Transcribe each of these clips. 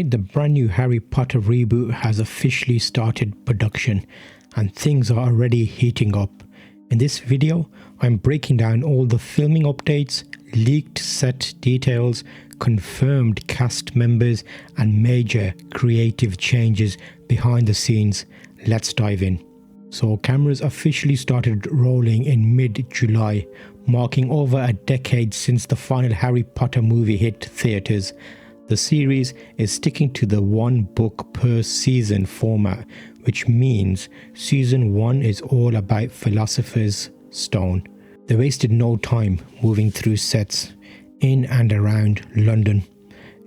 The brand new Harry Potter reboot has officially started production and things are already heating up. In this video, I'm breaking down all the filming updates, leaked set details, confirmed cast members and major creative changes behind the scenes. Let's dive in. So cameras officially started rolling in mid-July, marking over a decade since the final Harry Potter movie hit theatres. The series is sticking to the one book per season format, which means season 1 is all about Philosopher's Stone. They wasted no time moving through sets in and around London,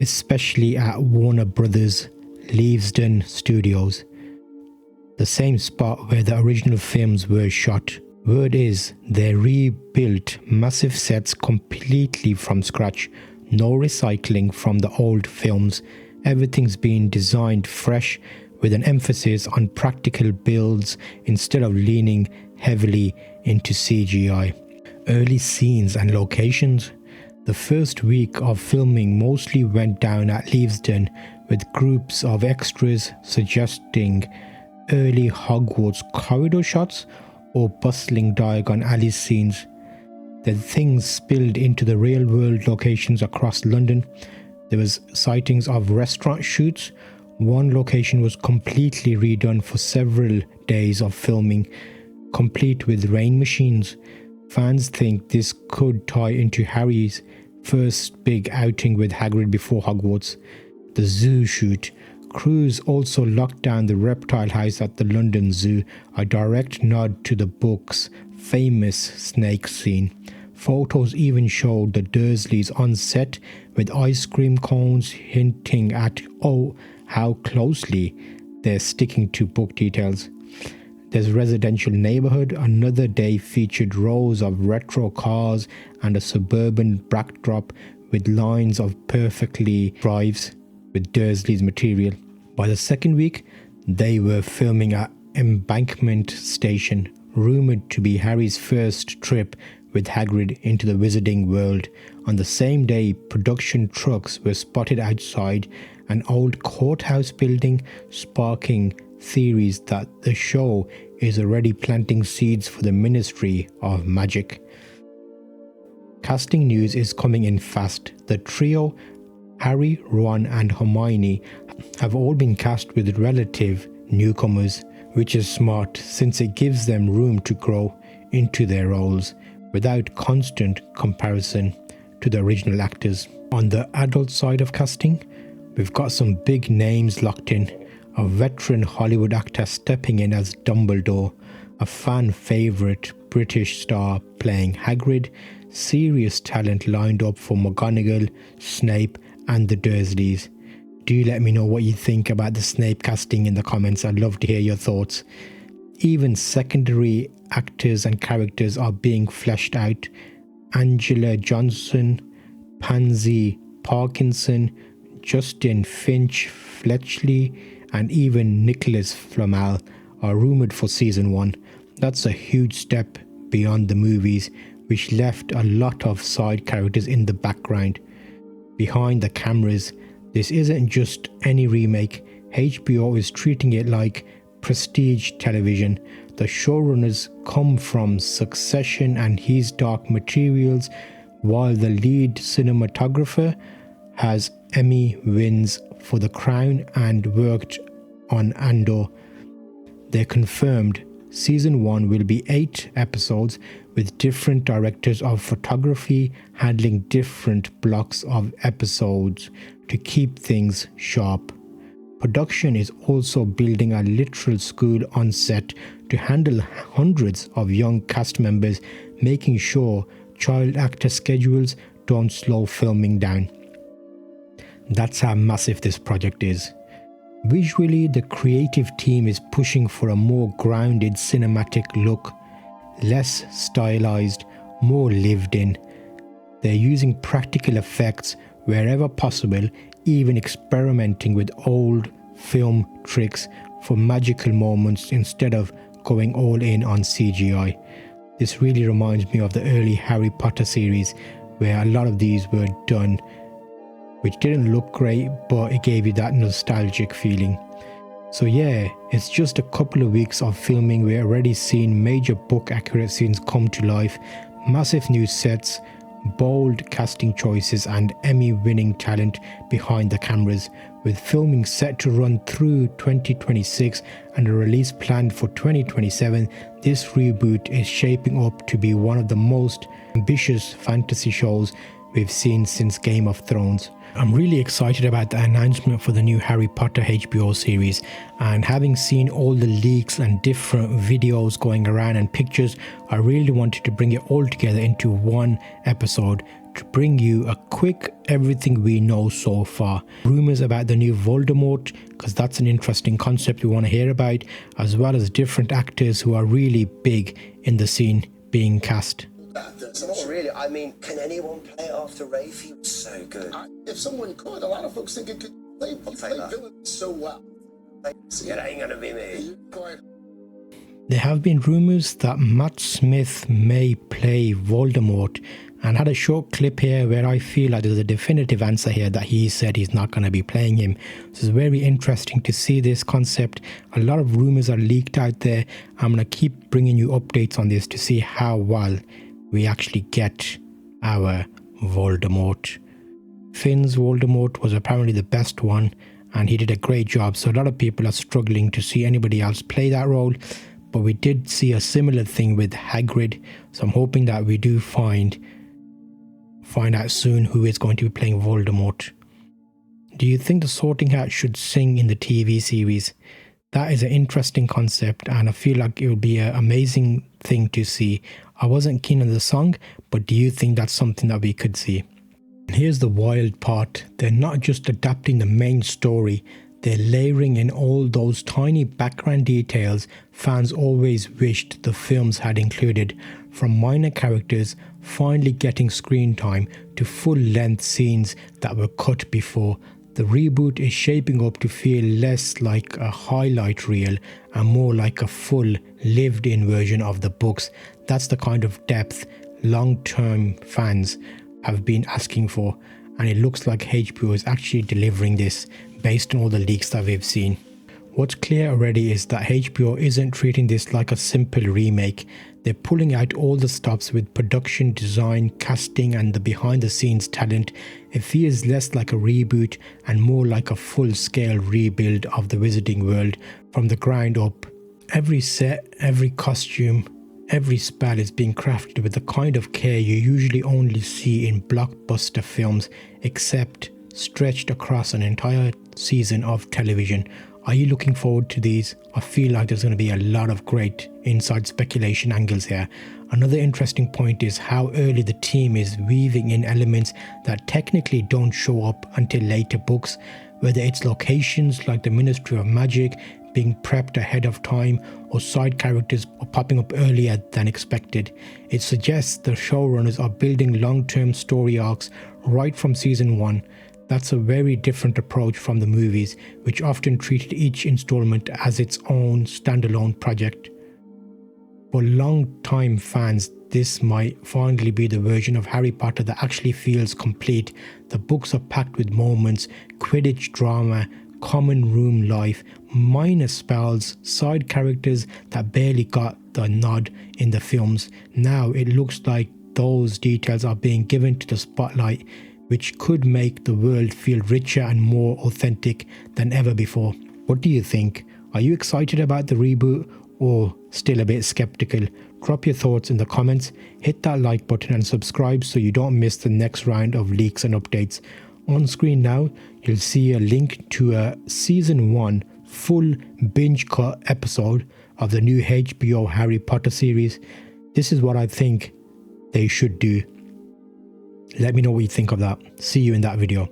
especially at Warner Brothers Leavesden Studios, the same spot where the original films were shot. Word is they rebuilt massive sets completely from scratch. No recycling from the old films. Everything's been designed fresh with an emphasis on practical builds instead of leaning heavily into CGI. Early scenes and locations. The first week of filming mostly went down at Leavesden, with groups of extras suggesting early Hogwarts corridor shots or bustling Diagon Alley scenes. Then things spilled into the real-world locations across London. There was sightings of restaurant shoots. One location was completely redone for several days of filming, complete with rain machines. Fans think this could tie into Harry's first big outing with Hagrid before Hogwarts. The zoo shoot. Crews also locked down the reptile house at the London Zoo, a direct nod to the book's famous snake scene. Photos even showed the Dursleys on set with ice cream cones, hinting at how closely they're sticking to book details. There's a residential neighbourhood. Another day featured rows of retro cars and a suburban backdrop with lines of perfectly drives with Dursley's material. By the second week, they were filming at Embankment Station, rumoured to be Harry's first trip with Hagrid into the Wizarding World. On the same day, production trucks were spotted outside an old courthouse building, sparking theories that the show is already planting seeds for the Ministry of Magic. Casting news is coming in fast. The trio, Harry, Ron and Hermione, have all been cast with relative newcomers, which is smart since it gives them room to grow into their roles without constant comparison to the original actors. On the adult side of casting, we've got some big names locked in. A veteran Hollywood actor stepping in as Dumbledore, a fan favourite British star playing Hagrid, serious talent lined up for McGonagall, Snape and the Dursleys. Do let me know what you think about the Snape casting in the comments. I'd love to hear your thoughts. Even secondary actors and characters are being fleshed out. Angela Johnson, Pansy Parkinson, Justin Finch Fletchley and even Nicholas Flamel are rumoured for season 1. That's a huge step beyond the movies, which left a lot of side characters in the background. Behind the cameras, this isn't just any remake. HBO is treating it like prestige television. The showrunners come from Succession and His Dark Materials, while the lead cinematographer has Emmy wins for The Crown and worked on Andor. They're confirmed season 1 will be 8 episodes with different directors of photography handling different blocks of episodes to keep things sharp. Production is also building a literal school on set to handle hundreds of young cast members, making sure child actor schedules don't slow filming down. That's how massive this project is. Visually, the creative team is pushing for a more grounded cinematic look, less stylized, more lived in. They're using practical effects wherever possible, even experimenting with old film tricks for magical moments instead of going all in on CGI. This really reminds me of the early Harry Potter series, where a lot of these were done which didn't look great, but it gave you that nostalgic feeling. So yeah, it's just a couple of weeks of filming. We're already seeing major book accurate scenes come to life, massive new sets, bold casting choices and Emmy-winning talent behind the cameras. With filming set to run through 2026 and a release planned for 2027, this reboot is shaping up to be one of the most ambitious fantasy shows we've seen since Game of Thrones. I'm really excited about the announcement for the new Harry Potter HBO series, and having seen all the leaks and different videos going around and pictures, I really wanted to bring it all together into one episode to bring you a quick everything we know so far. Rumors about the new Voldemort, because that's an interesting concept we want to hear about, as well as different actors who are really big in the scene being cast. Not really. I mean, can anyone play after Rafe? He was so good. If someone could, a lot of folks think it could play villains so well. It ain't gonna be me. There have been rumors that Matt Smith may play Voldemort, and had a short clip here where I feel like there's a definitive answer here that he said he's not going to be playing him. So it's very interesting to see this concept. A lot of rumors are leaked out there. I'm going to keep bringing you updates on this to see how well we actually get our Voldemort. Finn's Voldemort was apparently the best one, and he did a great job. So a lot of people are struggling to see anybody else play that role. But we did see a similar thing with Hagrid. So I'm hoping that we do find out soon who is going to be playing Voldemort. Do you think the Sorting Hat should sing in the TV series? That is an interesting concept, and I feel like it would be an amazing thing to see. I wasn't keen on the song, but do you think that's something that we could see? And here's the wild part. They're not just adapting the main story, they're layering in all those tiny background details fans always wished the films had included, from minor characters finally getting screen time to full-length scenes that were cut before. The reboot is shaping up to feel less like a highlight reel and more like a full lived-in version of the books. That's the kind of depth long-term fans have been asking for, and it looks like HBO is actually delivering this based on all the leaks that we've seen. What's clear already is that HBO isn't treating this like a simple remake. They're pulling out all the stops with production, design, casting and the behind the scenes talent. It feels less like a reboot and more like a full-scale rebuild of the Wizarding World from the ground up. Every set, every costume, every spell is being crafted with the kind of care you usually only see in blockbuster films, except stretched across an entire season of television. Are you looking forward to these? I feel like there's going to be a lot of great inside speculation angles here. Another interesting point is how early the team is weaving in elements that technically don't show up until later books, whether it's locations like the Ministry of Magic being prepped ahead of time or side characters popping up earlier than expected. It suggests the showrunners are building long-term story arcs right from season 1. That's a very different approach from the movies, which often treated each installment as its own standalone project. For long-time fans, this might finally be the version of Harry Potter that actually feels complete. The books are packed with moments, Quidditch drama, common room life, minor spells, side characters that barely got the nod in the films. Now it looks like those details are being given to the spotlight, which could make the world feel richer and more authentic than ever before. What do you think? Are you excited about the reboot or still a bit skeptical? Drop your thoughts in the comments, hit that like button and subscribe so you don't miss the next round of leaks and updates. On screen now, you'll see a link to a season 1 full binge cut episode of the new HBO Harry Potter series. This is what I think they should do. Let me know what you think of that. See you in that video.